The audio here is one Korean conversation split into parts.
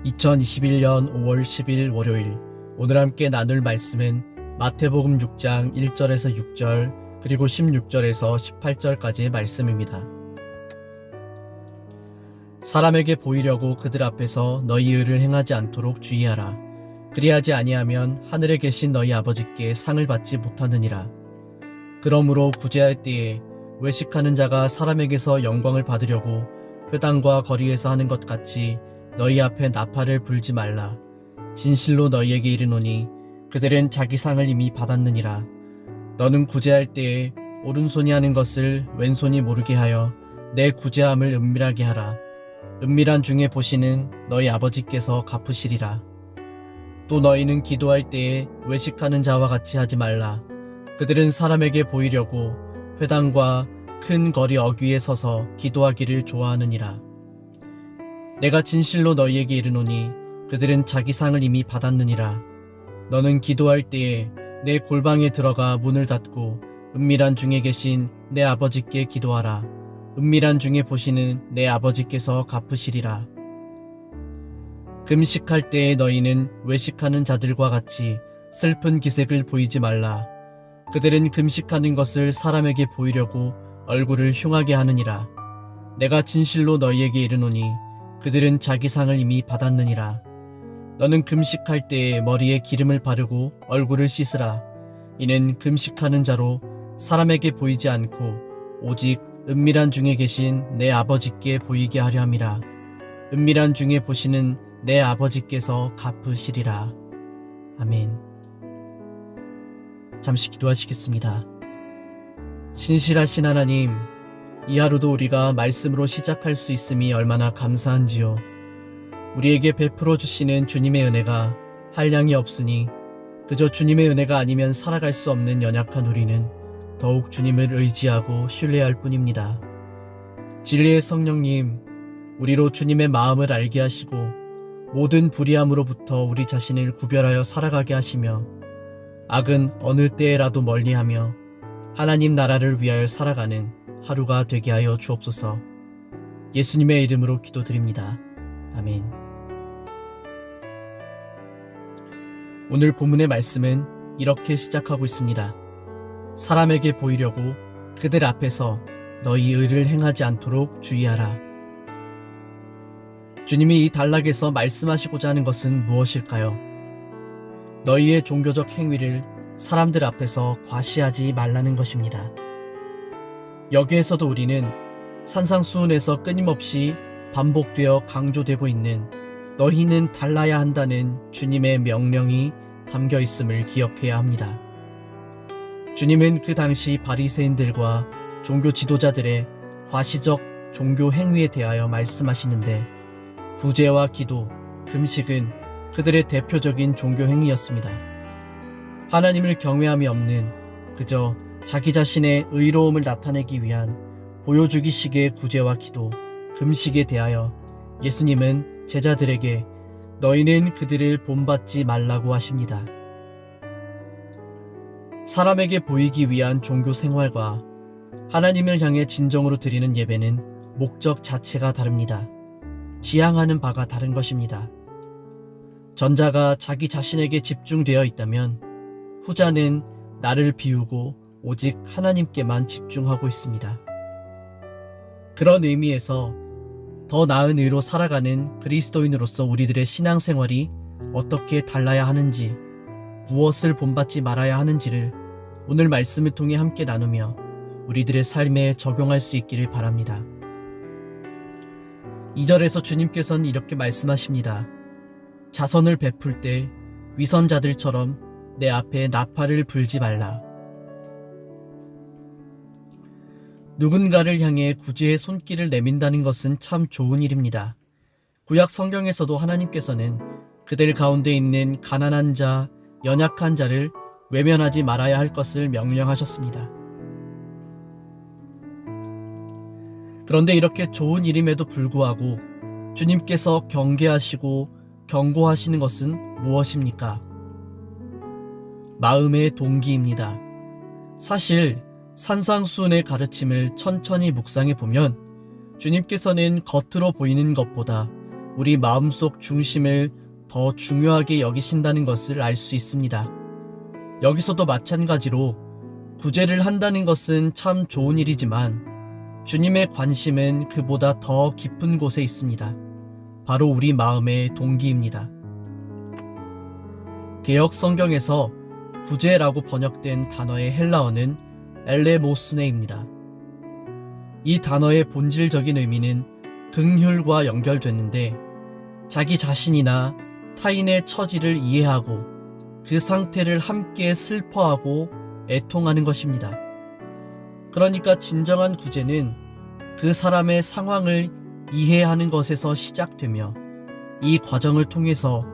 2021년 5월 10일 월요일, 오늘 함께 나눌 말씀은 마태복음 6장 1절에서 6절 그리고 16절에서 18절까지의 말씀입니다. 사람에게 보이려고 그들 앞에서 너희 의를 행하지 않도록 주의하라. 그리하지 아니하면 하늘에 계신 너희 아버지께 상을 받지 못하느니라. 그러므로 구제할 때에 외식하는 자가 사람에게서 영광을 받으려고 회당과 거리에서 하는 것 같이 너희 앞에 나팔을 불지 말라. 진실로 너희에게 이르노니 그들은 자기 상을 이미 받았느니라. 너는 구제할 때에 오른손이 하는 것을 왼손이 모르게 하여 내 구제함을 은밀하게 하라. 은밀한 중에 보시는 너희 아버지께서 갚으시리라. 또 너희는 기도할 때에 외식하는 자와 같이 하지 말라. 그들은 사람에게 보이려고 회당과 큰 거리 어귀에 서서 기도하기를 좋아하느니라. 내가 진실로 너희에게 이르노니 그들은 자기 상을 이미 받았느니라. 너는 기도할 때에 내 골방에 들어가 문을 닫고 은밀한 중에 계신 내 아버지께 기도하라. 은밀한 중에 보시는 내 아버지께서 갚으시리라. 금식할 때에 너희는 외식하는 자들과 같이 슬픈 기색을 보이지 말라. 그들은 금식하는 것을 사람에게 보이려고 얼굴을 흉하게 하느니라. 내가 진실로 너희에게 이르노니 그들은 자기 상을 이미 받았느니라. 너는 금식할 때에 머리에 기름을 바르고 얼굴을 씻으라. 이는 금식하는 자로 사람에게 보이지 않고 오직 은밀한 중에 계신 내 아버지께 보이게 하려 함이라. 은밀한 중에 보시는 내 아버지께서 갚으시리라. 아멘. 잠시 기도하시겠습니다. 신실하신 하나님, 이 하루도 우리가 말씀으로 시작할 수 있음이 얼마나 감사한지요. 우리에게 베풀어 주시는 주님의 은혜가 한량이 없으니 그저 주님의 은혜가 아니면 살아갈 수 없는 연약한 우리는 더욱 주님을 의지하고 신뢰할 뿐입니다. 진리의 성령님, 우리로 주님의 마음을 알게 하시고 모든 불의함으로부터 우리 자신을 구별하여 살아가게 하시며 악은 어느 때에라도 멀리하며 하나님 나라를 위하여 살아가는 하루가 되게 하여 주옵소서. 예수님의 이름으로 기도드립니다. 아멘. 오늘 본문의 말씀은 이렇게 시작하고 있습니다. 사람에게 보이려고 그들 앞에서 너희 의를 행하지 않도록 주의하라. 주님이 이 단락에서 말씀하시고자 하는 것은 무엇일까요? 너희의 종교적 행위를 사람들 앞에서 과시하지 말라는 것입니다. 여기에서도 우리는 산상수훈에서 끊임없이 반복되어 강조되고 있는 너희는 달라야 한다는 주님의 명령이 담겨 있음을 기억해야 합니다. 주님은 그 당시 바리새인들과 종교 지도자들의 과시적 종교 행위에 대하여 말씀하시는데 구제와 기도, 금식은 그들의 대표적인 종교 행위였습니다. 하나님을 경외함이 없는 그저 자기 자신의 의로움을 나타내기 위한 보여주기식의 구제와 기도, 금식에 대하여 예수님은 제자들에게 너희는 그들을 본받지 말라고 하십니다. 사람에게 보이기 위한 종교 생활과 하나님을 향해 진정으로 드리는 예배는 목적 자체가 다릅니다. 지향하는 바가 다른 것입니다. 전자가 자기 자신에게 집중되어 있다면 후자는 나를 비우고 오직 하나님께만 집중하고 있습니다. 그런 의미에서 더 나은 의로 살아가는 그리스도인으로서 우리들의 신앙생활이 어떻게 달라야 하는지, 무엇을 본받지 말아야 하는지를 오늘 말씀을 통해 함께 나누며 우리들의 삶에 적용할 수 있기를 바랍니다. 2절에서 주님께서는 이렇게 말씀하십니다. 자선을 베풀 때 위선자들처럼 내 앞에 나팔을 불지 말라. 누군가를 향해 구제의 손길을 내민다는 것은 참 좋은 일입니다. 구약 성경에서도 하나님께서는 그들 가운데 있는 가난한 자, 연약한 자를 외면하지 말아야 할 것을 명령하셨습니다. 그런데 이렇게 좋은 일임에도 불구하고 주님께서 경계하시고 경고하시는 것은 무엇입니까? 마음의 동기입니다. 사실 산상수훈의 가르침을 천천히 묵상해 보면 주님께서는 겉으로 보이는 것보다 우리 마음속 중심을 더 중요하게 여기신다는 것을 알 수 있습니다. 여기서도 마찬가지로 구제를 한다는 것은 참 좋은 일이지만 주님의 관심은 그보다 더 깊은 곳에 있습니다. 바로 우리 마음의 동기입니다. 개역 성경에서 구제라고 번역된 단어의 헬라어는 엘레모스네입니다. 이 단어의 본질적인 의미는 긍휼과 연결됐는데 자기 자신이나 타인의 처지를 이해하고 그 상태를 함께 슬퍼하고 애통하는 것입니다. 그러니까 진정한 구제는 그 사람의 상황을 이해하는 것에서 시작되며 이 과정을 통해서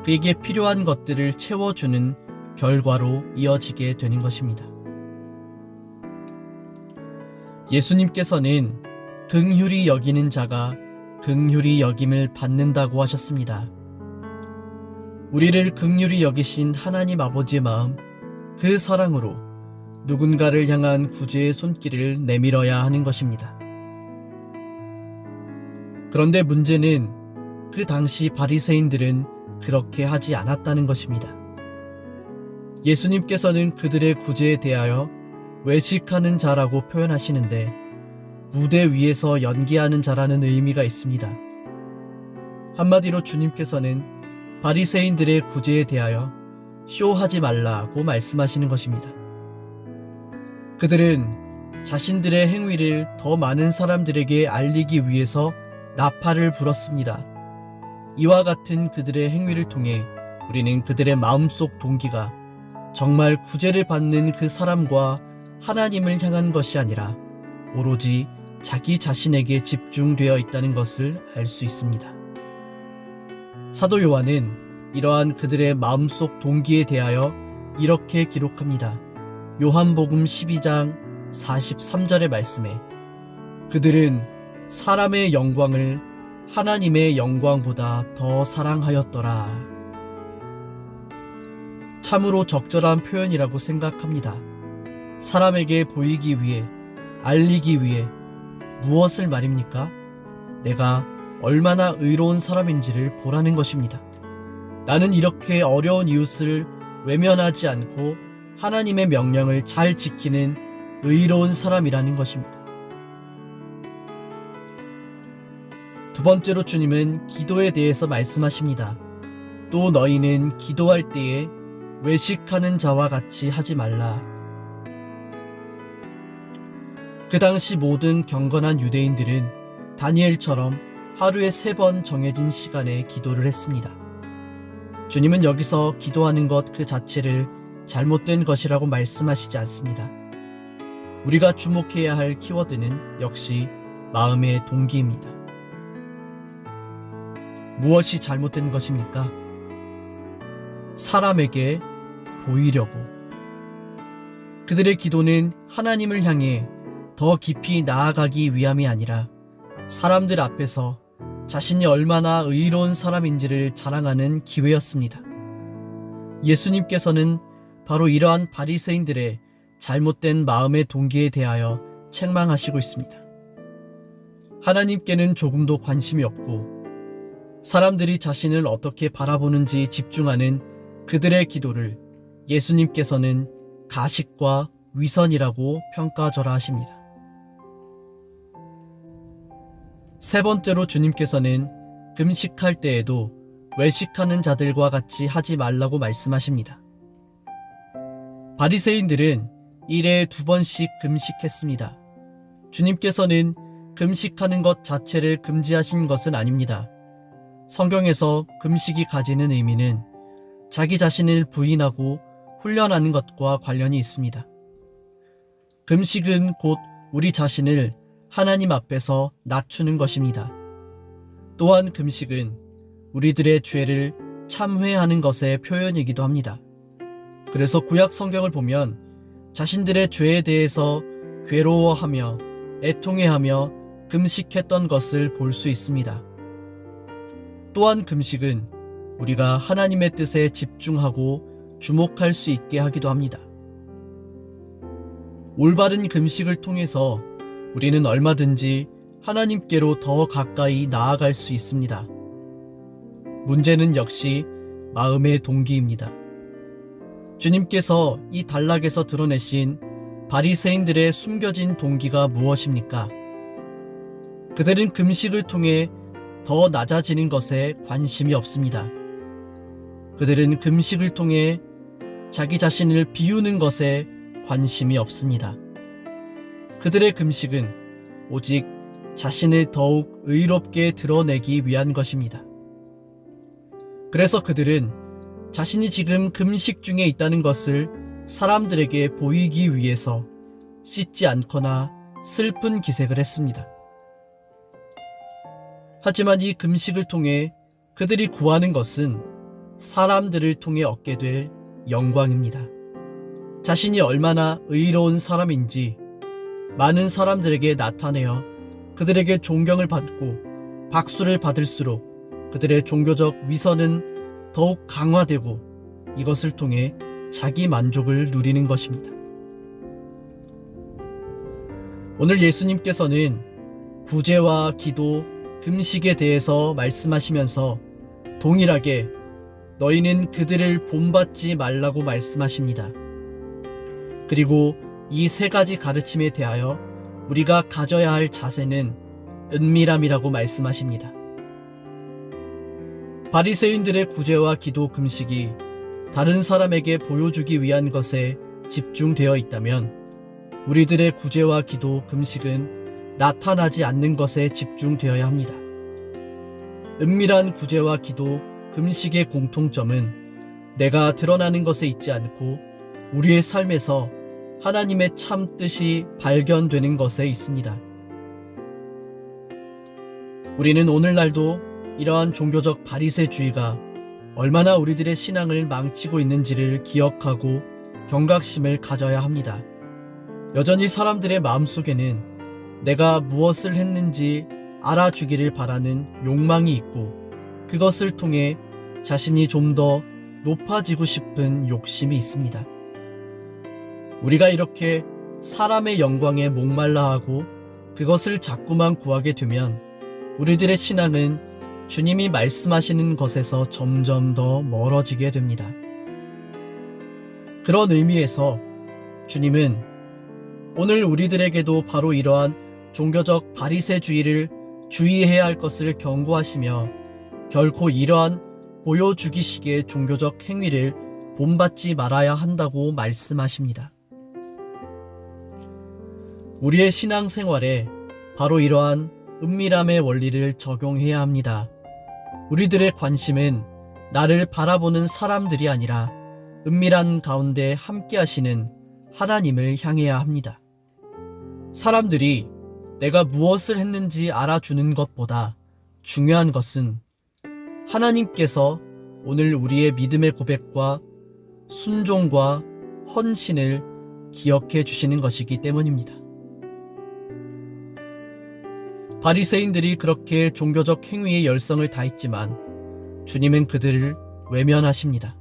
그에게 필요한 것들을 채워주는 결과로 이어지게 되는 것입니다. 예수님께서는 긍휼히 여기는 자가 긍휼히 여김을 받는다고 하셨습니다. 우리를 긍휼히 여기신 하나님 아버지의 마음, 그 사랑으로 누군가를 향한 구제의 손길을 내밀어야 하는 것입니다. 그런데 문제는 그 당시 바리새인들은 그렇게 하지 않았다는 것입니다. 예수님께서는 그들의 구제에 대하여 외식하는 자라고 표현하시는데 무대 위에서 연기하는 자라는 의미가 있습니다. 한마디로 주님께서는 바리새인들의 구제에 대하여 쇼하지 말라고 말씀하시는 것입니다. 그들은 자신들의 행위를 더 많은 사람들에게 알리기 위해서 나팔을 불었습니다. 이와 같은 그들의 행위를 통해 우리는 그들의 마음속 동기가 정말 구제를 받는 그 사람과 하나님을 향한 것이 아니라 오로지 자기 자신에게 집중되어 있다는 것을 알 수 있습니다. 사도 요한은 이러한 그들의 마음속 동기에 대하여 이렇게 기록합니다. 요한복음 12장 43절의 말씀에 그들은 사람의 영광을 하나님의 영광보다 더 사랑하였더라. 참으로 적절한 표현이라고 생각합니다. 사람에게 보이기 위해, 알리기 위해 무엇을 말입니까? 내가 얼마나 의로운 사람인지를 보라는 것입니다. 나는 이렇게 어려운 이웃을 외면하지 않고 하나님의 명령을 잘 지키는 의로운 사람이라는 것입니다. 두 번째로 주님은 기도에 대해서 말씀하십니다. 또 너희는 기도할 때에 외식하는 자와 같이 하지 말라. 그 당시 모든 경건한 유대인들은 다니엘처럼 하루에 3번 정해진 시간에 기도를 했습니다. 주님은 여기서 기도하는 것 그 자체를 잘못된 것이라고 말씀하시지 않습니다. 우리가 주목해야 할 키워드는 역시 마음의 동기입니다. 무엇이 잘못된 것입니까? 사람에게 보이려고. 그들의 기도는 하나님을 향해 더 깊이 나아가기 위함이 아니라 사람들 앞에서 자신이 얼마나 의로운 사람인지를 자랑하는 기회였습니다. 예수님께서는 바로 이러한 바리새인들의 잘못된 마음의 동기에 대하여 책망하시고 있습니다. 하나님께는 조금도 관심이 없고 사람들이 자신을 어떻게 바라보는지 집중하는 그들의 기도를 예수님께서는 가식과 위선이라고 평가절하 하십니다. 세 번째로 주님께서는 금식할 때에도 외식하는 자들과 같이 하지 말라고 말씀하십니다. 바리새인들은 일에 2번씩 금식했습니다. 주님께서는 금식하는 것 자체를 금지하신 것은 아닙니다. 성경에서 금식이 가지는 의미는 자기 자신을 부인하고 훈련하는 것과 관련이 있습니다. 금식은 곧 우리 자신을 하나님 앞에서 낮추는 것입니다. 또한 금식은 우리들의 죄를 참회하는 것의 표현이기도 합니다. 그래서 구약 성경을 보면 자신들의 죄에 대해서 괴로워하며 애통해하며 금식했던 것을 볼 수 있습니다. 또한 금식은 우리가 하나님의 뜻에 집중하고 주목할 수 있게 하기도 합니다. 올바른 금식을 통해서 우리는 얼마든지 하나님께로 더 가까이 나아갈 수 있습니다. 문제는 역시 마음의 동기입니다. 주님께서 이 단락에서 드러내신 바리새인들의 숨겨진 동기가 무엇입니까? 그들은 금식을 통해 더 낮아지는 것에 관심이 없습니다. 그들은 금식을 통해 자기 자신을 비우는 것에 관심이 없습니다. 그들의 금식은 오직 자신을 더욱 의롭게 드러내기 위한 것입니다. 그래서 그들은 자신이 지금 금식 중에 있다는 것을 사람들에게 보이기 위해서 씻지 않거나 슬픈 기색을 했습니다. 하지만 이 금식을 통해 그들이 구하는 것은 사람들을 통해 얻게 될 영광입니다. 자신이 얼마나 의로운 사람인지 많은 사람들에게 나타내어 그들에게 존경을 받고 박수를 받을수록 그들의 종교적 위선은 더욱 강화되고 이것을 통해 자기 만족을 누리는 것입니다. 오늘 예수님께서는 구제와 기도, 금식에 대해서 말씀하시면서 동일하게 너희는 그들을 본받지 말라고 말씀하십니다. 그리고 이 세 가지 가르침에 대하여 우리가 가져야 할 자세는 은밀함이라고 말씀하십니다. 바리새인들의 구제와 기도, 금식이 다른 사람에게 보여주기 위한 것에 집중되어 있다면 우리들의 구제와 기도, 금식은 나타나지 않는 것에 집중되어야 합니다. 은밀한 구제와 기도, 금식의 공통점은 내가 드러나는 것에 있지 않고 우리의 삶에서 하나님의 참 뜻이 발견되는 것에 있습니다. 우리는 오늘날도 이러한 종교적 바리새주의가 얼마나 우리들의 신앙을 망치고 있는지를 기억하고 경각심을 가져야 합니다. 여전히 사람들의 마음속에는 내가 무엇을 했는지 알아주기를 바라는 욕망이 있고 그것을 통해 자신이 좀 더 높아지고 싶은 욕심이 있습니다. 우리가 이렇게 사람의 영광에 목말라하고 그것을 자꾸만 구하게 되면 우리들의 신앙은 주님이 말씀하시는 것에서 점점 더 멀어지게 됩니다. 그런 의미에서 주님은 오늘 우리들에게도 바로 이러한 종교적 바리새주의를 주의해야 할 것을 경고하시며 결코 이러한 보여주기식의 종교적 행위를 본받지 말아야 한다고 말씀하십니다. 우리의 신앙생활에 바로 이러한 은밀함의 원리를 적용해야 합니다. 우리들의 관심은 나를 바라보는 사람들이 아니라 은밀한 가운데 함께 하시는 하나님을 향해야 합니다. 사람들이 내가 무엇을 했는지 알아주는 것보다 중요한 것은 하나님께서 오늘 우리의 믿음의 고백과 순종과 헌신을 기억해 주시는 것이기 때문입니다. 바리새인들이 그렇게 종교적 행위에 열성을 다했지만 주님은 그들을 외면하십니다.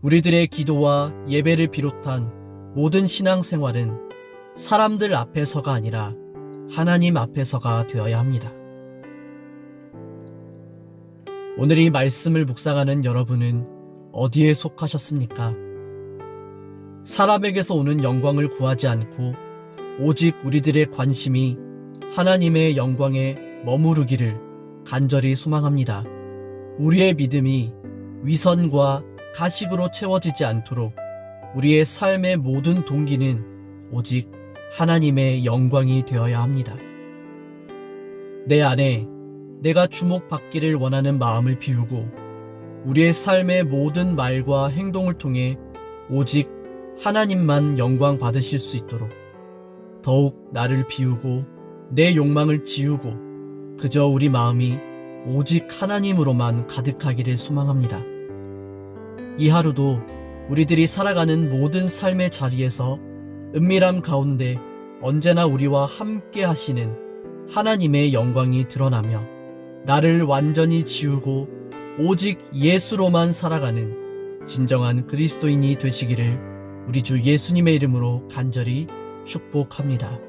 우리들의 기도와 예배를 비롯한 모든 신앙생활은 사람들 앞에서가 아니라 하나님 앞에서가 되어야 합니다. 오늘 이 말씀을 묵상하는 여러분은 어디에 속하셨습니까? 사람에게서 오는 영광을 구하지 않고 오직 우리들의 관심이 하나님의 영광에 머무르기를 간절히 소망합니다. 우리의 믿음이 위선과 가식으로 채워지지 않도록 우리의 삶의 모든 동기는 오직 하나님의 영광이 되어야 합니다. 내 안에 내가 주목받기를 원하는 마음을 비우고 우리의 삶의 모든 말과 행동을 통해 오직 하나님만 영광 받으실 수 있도록 더욱 나를 비우고 내 욕망을 지우고 그저 우리 마음이 오직 하나님으로만 가득하기를 소망합니다. 이 하루도 우리들이 살아가는 모든 삶의 자리에서 은밀함 가운데 언제나 우리와 함께 하시는 하나님의 영광이 드러나며 나를 완전히 지우고 오직 예수로만 살아가는 진정한 그리스도인이 되시기를 우리 주 예수님의 이름으로 간절히 축복합니다.